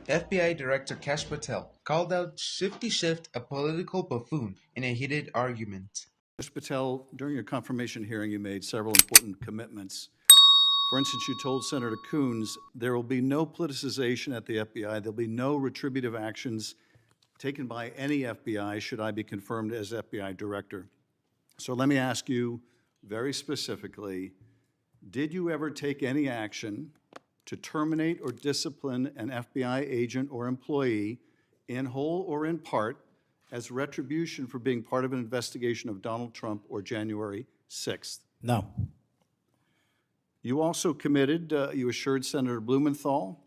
FBI Director Kash Patel called out Shifty Schiff a political buffoon in a heated argument. Mr. Patel, during your confirmation hearing, you made several important commitments. For instance, you told Senator Coons there will be no politicization at the FBI. There'll be no retributive actions taken by any FBI should I be confirmed as FBI director. So let me ask you very specifically, did you ever take any action to terminate or discipline an FBI agent or employee in whole or in part as retribution for being part of an investigation of Donald Trump or January 6th? No. You also committed, you assured Senator Blumenthal,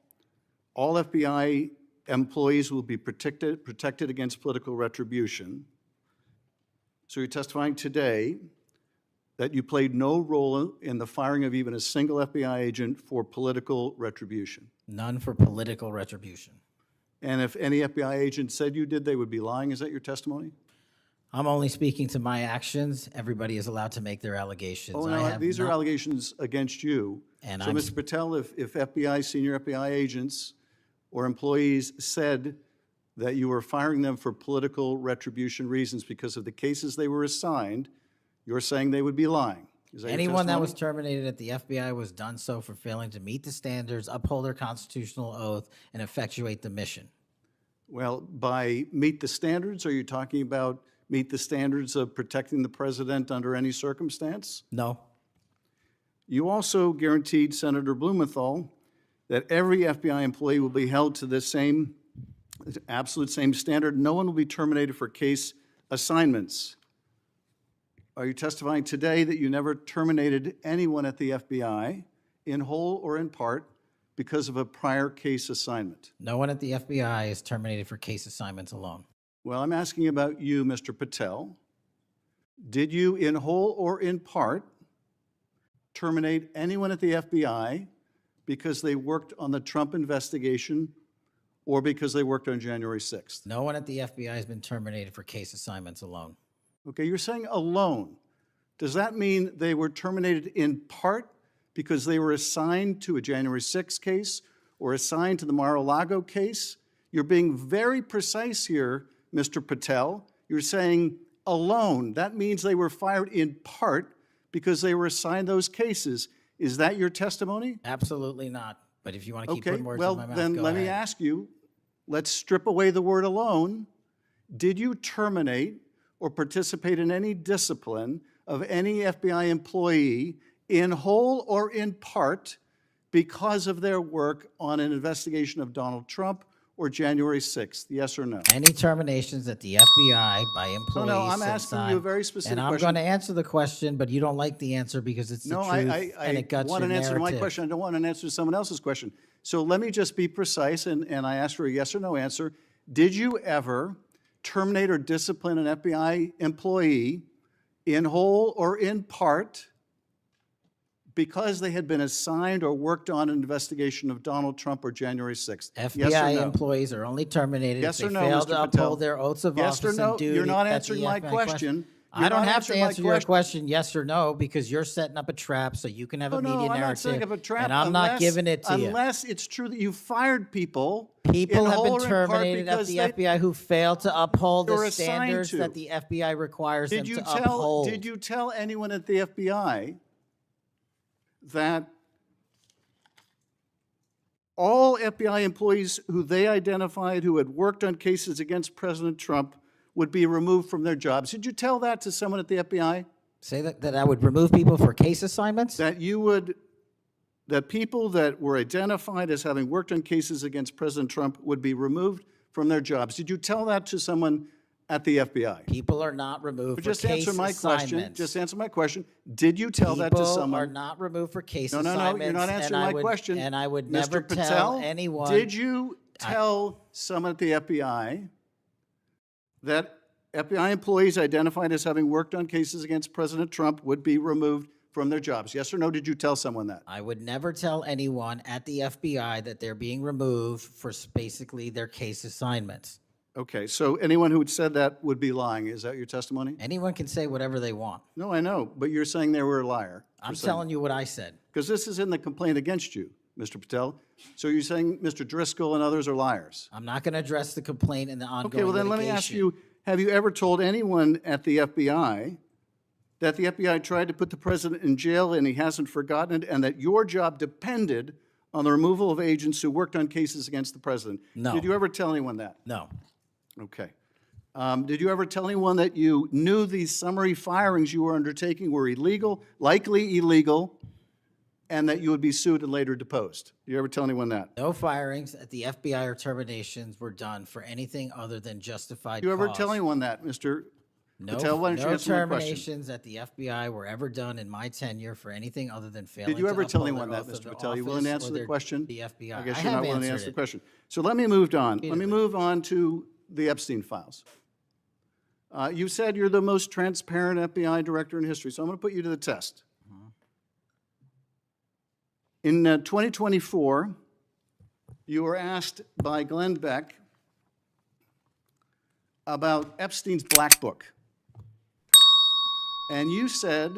all FBI employees will be protected against political retribution. So you're testifying today that you played no role in the firing of even a single FBI agent for political retribution. None for political retribution. And if any FBI agent said you did, they would be lying. Is that your testimony? I'm only speaking to my actions. Everybody is allowed to make their allegations. Oh, no, these are allegations against you. And so, Mr. Patel, if FBI, senior FBI agents or employees said that you were firing them for political retribution reasons because of the cases they were assigned, you're saying they would be lying. Is that anyone that was terminated at the FBI was done so for failing to meet the standards, uphold their constitutional oath, and effectuate the mission. Well, by meet the standards, are you talking about meet the standards of protecting the president under any circumstance? No. You also guaranteed Senator Blumenthal that every FBI employee will be held to the same, absolute same standard. No one will be terminated for case assignments. Are you testifying today that you never terminated anyone at the FBI in whole or in part because of a prior case assignment? No one at the FBI is terminated for case assignments alone. Well, I'm asking about you, Mr. Patel. Did you, in whole or in part, terminate anyone at the FBI because they worked on the Trump investigation or because they worked on January 6th? No one at the FBI has been terminated for case assignments alone. Okay, you're saying alone. Does that mean they were terminated in part because they were assigned to a January 6th case or assigned to the Mar-a-Lago case? You're being very precise here, Mr. Patel. You're saying alone. That means they were fired in part because they were assigned those cases. Is that your testimony? Absolutely not. But if you want to keep putting words well, in my mouth, then let me ask you, let's strip away the word alone. Did you terminate or participate in any discipline of any FBI employee in whole or in part because of their work on an investigation of Donald Trump or January 6th? Yes or no? Any terminations at the FBI by employees. No, I'm asking you a very specific question. And I'm going to answer the question, but you don't like the answer because it's the truth and it guts your narrative. I want an answer to my question. I don't want an answer to someone else's question. So let me just be precise, and I ask for a yes or no answer. Did you ever terminate or discipline an FBI employee in whole or in part because they had been assigned or worked on an investigation of Donald Trump or January 6th? FBI employees are only terminated if they fail to uphold their oaths of office and duty. You're not answering my question. I don't have to answer your question yes or no because you're setting up a trap so you can have a media narrative. I'm not setting up a trap. And I'm not giving it to you. Unless it's true that you fired people. People have been terminated at the FBI who failed to uphold the standards that the FBI requires them to uphold. Did you tell anyone at the FBI that all FBI employees who they identified who had worked on cases against President Trump would be removed from their jobs? Did you tell that to someone at the FBI? Say that I would remove people for case assignments? That people that were identified as having worked on cases against President Trump would be removed from their jobs. Did you tell that to someone at the FBI? People are not removed for case assignments. Just answer my question. Did you tell that to someone? People are not removed for case assignments. No, you're not answering my question. And I would never Mr. Patel, tell anyone. Did you tell someone at the FBI that FBI employees identified as having worked on cases against President Trump would be removed from their jobs? Yes or no, did you tell someone that? I would never tell anyone at the FBI that they're being removed for basically their case assignments. Okay, so anyone who said that would be lying. Is that your testimony? Anyone can say whatever they want. No, I know, but you're saying they were a liar. I'm telling you what I said. Because this is in the complaint against you. Mr. Patel. So you're saying Mr. Driscoll and others are liars? I'm not going to address the complaint in the ongoing Okay, well then let me ask litigation. you, have you ever told anyone at the FBI that the FBI tried to put the president in jail and he hasn't forgotten it, and that your job depended on the removal of agents who worked on cases against the president? No. Did you ever tell anyone that? No. Okay. Did you ever tell anyone that you knew these summary firings you were undertaking were illegal, likely illegal, and that you would be sued and later deposed? Did you ever tell anyone that? No firings at the FBI or terminations were done for anything other than justified Did you ever cause. tell anyone that, Mr. No, Patel? Why don't you no answer my question? terminations at the FBI were ever done in my tenure for anything other than failing Did you ever to tell uphold anyone their that, oath of Mr. the Patel? You willing to office answer or the their- question? The FBI. I guess I you're not have willing to answered answer the it. question. So let me move on. Let me Repeatedly. move on to the Epstein files. You said you're the most transparent FBI director in history, so I'm going to put you to the test. In 2024, you were asked by Glenn Beck about Epstein's Black Book. And you said,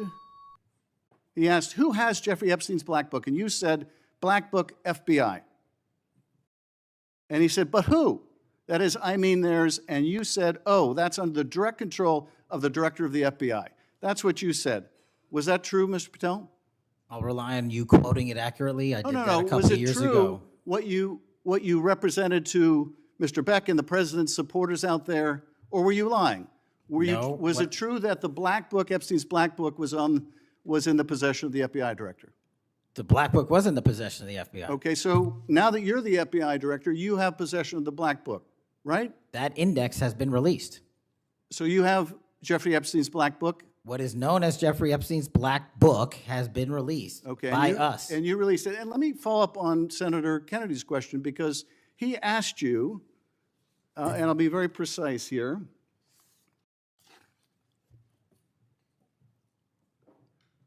he asked, who has Jeffrey Epstein's Black Book? And you said, Black Book, FBI. And he said, but who? That is, I mean theirs. And you said, oh, that's under the direct control of the director of the FBI. That's what you said. Was that true, Mr. Patel? I'll rely on you quoting it accurately. I did that a couple Was of it years true ago. what you represented to Mr. Beck and the president's supporters out there, or were you lying? No, Was what- it true that the Black Book, Epstein's Black Book, was in the possession of the FBI director? The Black Book was in the possession of the FBI. Okay, so now that you're the FBI director, you have possession of the Black Book, right? That index has been released. So you have Jeffrey Epstein's Black Book? What is known as Jeffrey Epstein's Black Book has been released Okay, by and us. And you released it. And let me follow up on Senator Kennedy's question, because he asked you, and I'll be very precise here.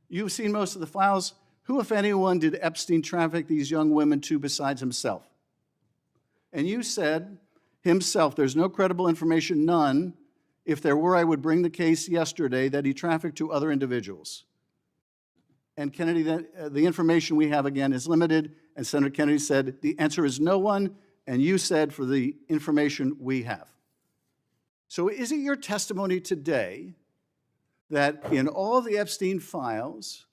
You've seen most of the files. Who, if anyone, did Epstein traffic these young women to besides himself? And you said, himself. There's no credible information, none. If there were, I would bring the case yesterday that he trafficked to other individuals. And Kennedy, the information we have, again, is limited. And Senator Kennedy said, the answer is no one. And you said, for the information we have. So is it your testimony today that in all the Epstein files,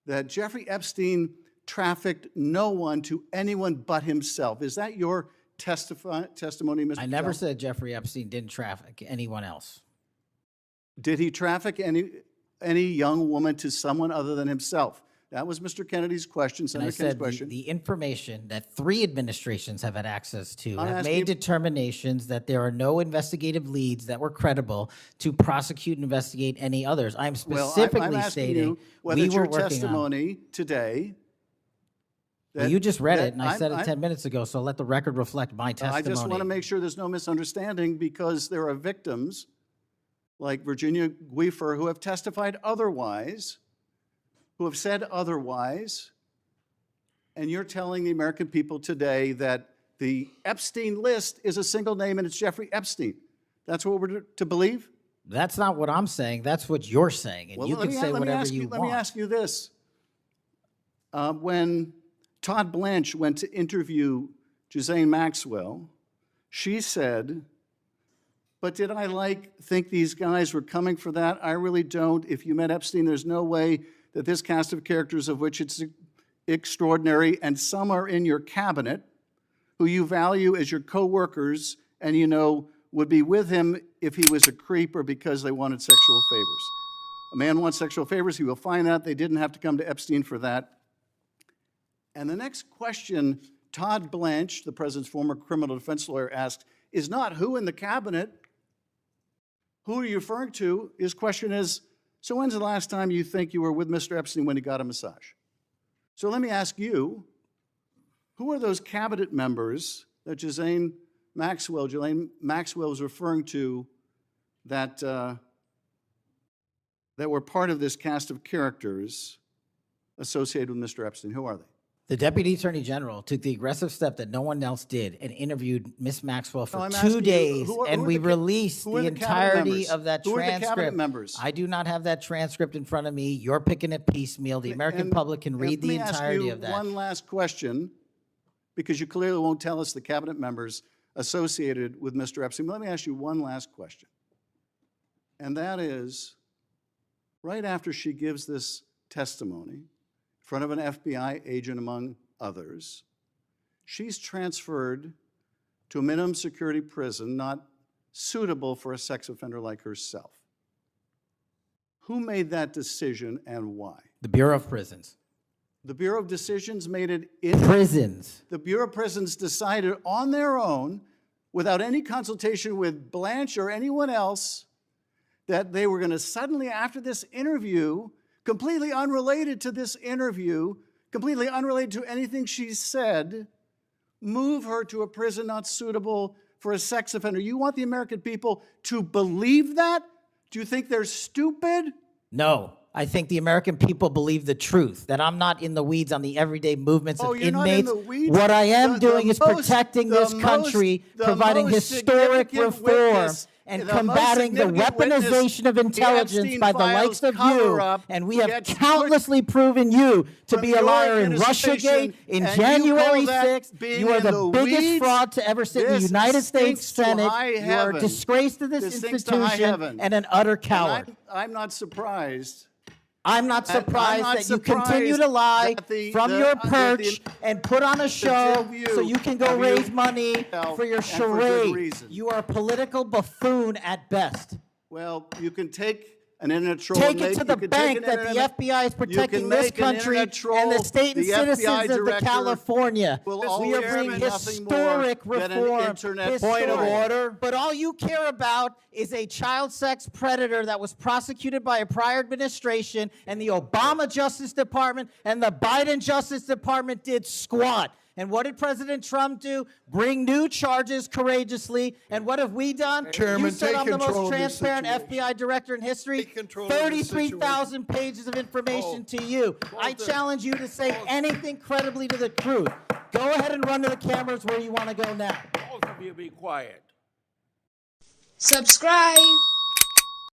that Jeffrey Epstein trafficked no one to anyone but himself? Is that your testimony, Mr. I never Patel? said Jeffrey Epstein didn't traffic anyone else. Did he traffic any young woman to someone other than himself? That was Mr. Kennedy's question, And I Senator Kennedy's said question. the information that 3 administrations have had access to I'm have asking made you- determinations that there are no investigative leads that were credible to prosecute and investigate any others. I'm Well, specifically I'm asking stating you whether we it's were your working on. testimony today. Well, you just read that it, and I said it I'm- 10 minutes ago, so let the record reflect my I testimony. just want to make sure there's no misunderstanding, because there are victims like Virginia Guifer who have testified otherwise, who have said otherwise, and you're telling the American people today that the Epstein list is a single name and it's Jeffrey Epstein. That's what we're to believe? That's not what I'm saying. That's what you're saying, and Well, you let can me- say let me whatever ask you Let want. me ask you this. When Todd Blanche went to interview Ghislaine Maxwell, she said, but did I think these guys were coming for that? I really don't. If you met Epstein, there's no way that this cast of characters, of which it's extraordinary, and some are in your cabinet, who you value as your co-workers, and you know would be with him if he was a creep or because they wanted sexual favors. A man wants sexual favors, he will find that. They didn't have to come to Epstein for that. And the next question Todd Blanche, the president's former criminal defense lawyer, asked is not who in the cabinet, who are you referring to? His question is, so when's the last time you think you were with Mr. Epstein when he got a massage? So let me ask you, who are those cabinet members that Ghislaine Maxwell was referring to that, that were part of this cast of characters associated with Mr. Epstein? Who are they? The Deputy Attorney General took the aggressive step that no one else did and interviewed Miss Maxwell for I'm asking 2 you, days, who are and we released who are the the cabinet entirety members? of that Who are the cabinet transcript. members? I do not have that transcript in front of me. You're picking it piecemeal. The American public can read the entirety of that. One last question, because you clearly won't tell us the cabinet members associated with Mr. Epstein. Let me ask you one last question. And that is, right after she gives this testimony in front of an FBI agent, among others, she's transferred to a minimum security prison not suitable for a sex offender like herself. Who made that decision and why? The Bureau of Prisons. The Bureau of Decisions made it in Prisons. The Bureau of Prisons decided on their own, without any consultation with Blanche or anyone else, that they were going to suddenly, after this interview, completely unrelated to this interview, completely unrelated to anything she said, move her to a prison not suitable for a sex offender. You want the American people to believe that? Do you think they're stupid? No. I think the American people believe the truth, that I'm not in the weeds on the everyday movements of you're inmates. not in the weeds? What I am doing is most- protecting this country, providing historic reform, and combating the weaponization of intelligence by the likes of you. And we have countlessly proven you to be a liar in Russiagate, in January 6th. You are the biggest fraud to ever sit in the United States Senate. You are a disgrace to this institution and an utter coward. I'm not surprised. I'm not surprised that you continue to lie from your perch and put on a show so you can go raise money for your charade. You are a political buffoon at best. Well, you can take an internet troll. Take it to the bank that the FBI is protecting this country and the state and citizens of the California. We are bringing historic reform. Point of order. But all you care about is a child sex predator that was prosecuted by a prior administration, and the Obama Justice Department and the Biden Justice Department did squat. And what did President Trump do? Bring new charges courageously. And what have we done? Chairman, you said I'm the most transparent situation. FBI director in history. 33,000 pages of information to you. I challenge you to say anything credibly to the truth. Go ahead and run to the cameras where you want to go now. Both of you be quiet. Subscribe.